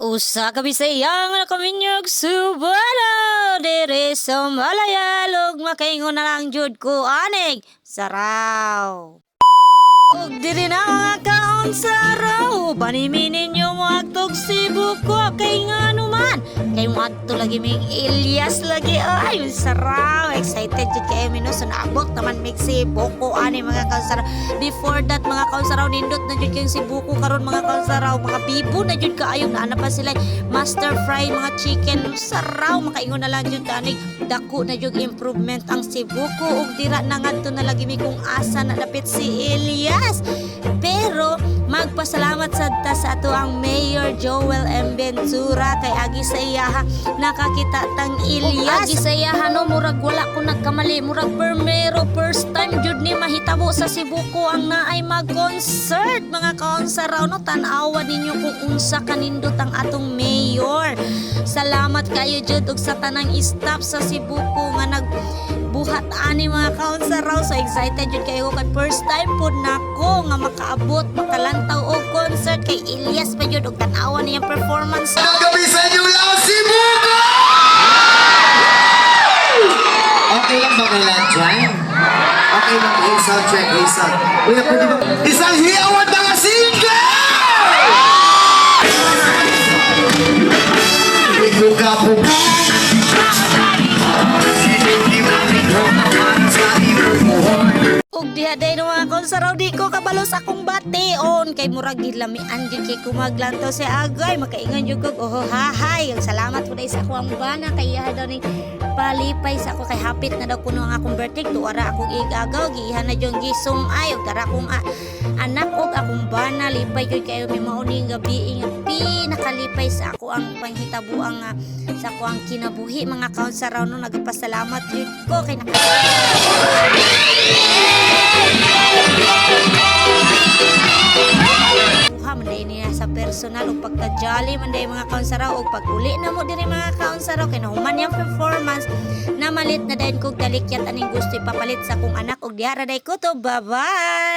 Usa ka bisayang nakaminyog subala dere sa malayalog makaingon na lang jud ko anig saraw. Ug diri na mga kaon saraw paniminin nyo mo agtog Cebu ko kay ngano man kay mo adto lagi mig Elias lagi ay saraw excited jud kay mi no so naabot naman mig Cebu ko ani mga kaon saraw. Before that mga kaon saraw nindot na jud kay Cebu ko karon mga kaon saraw mga bibo na jud kaayo na pa sila master fry mga chicken saraw makaingon na lang jud kanig dako na jud improvement ang Cebu ko ug dira na ngadto na lagi mi kung asa na dapit si Elias. Pero magpasalamat sadta sa ato ang Mayor Joel M. Ventura kay agi sa iyaha nakakita tang Elias. Agi sa iyaha no murag wala ko nagkamali murag permero first time jud ni mahitabo sa Cebu ko ang naay mag-concert mga kaonsaraw no tan-awa ninyo kung unsa kanindot ang atong mayor. Salamat kayo jud og sa tanang staff sa Cebu ko nga nagbuhat ani mga kaonsaraw so excited jud kayo kay first time pud nako nga makaabot makalantaw og concert kay Elias pa jud og tan-awa niyang performance. Kabisa niyo lang Cebu ko! Okay lang ba kailan dyan? Okay lang isang check, isang. Kuya, pwede ba? Isang hiyawat mga single! Buka-buka. Ug diha day no mga konsaraw di ko kabalo sa akong bation kay murag gilamian jud kay kumaglantaw si agay makaingon jud kog oh hahay ang salamat po sa ako ang bana kay iya daw ni palipay sa ako kay hapit na daw kuno ang akong birthday tuara akong igagaw giihan na jud gisum ay ug tara akong anak ug akong bana lipay jud kayo may mauning gabi nga pinakalipay sa ako ang panghitabuang sa ako ang kinabuhi mga konsaraw no nagapasalamat jud ko kay manday niya sa personal o pagka-jolly manday mga kaonsaraw o pag-uli na mo diri mga kaonsaraw kay nahuman niyang performance na malit na dayon kog dalikyat aning gusto ipapalit sa kong anak og diara day ko to bye bye.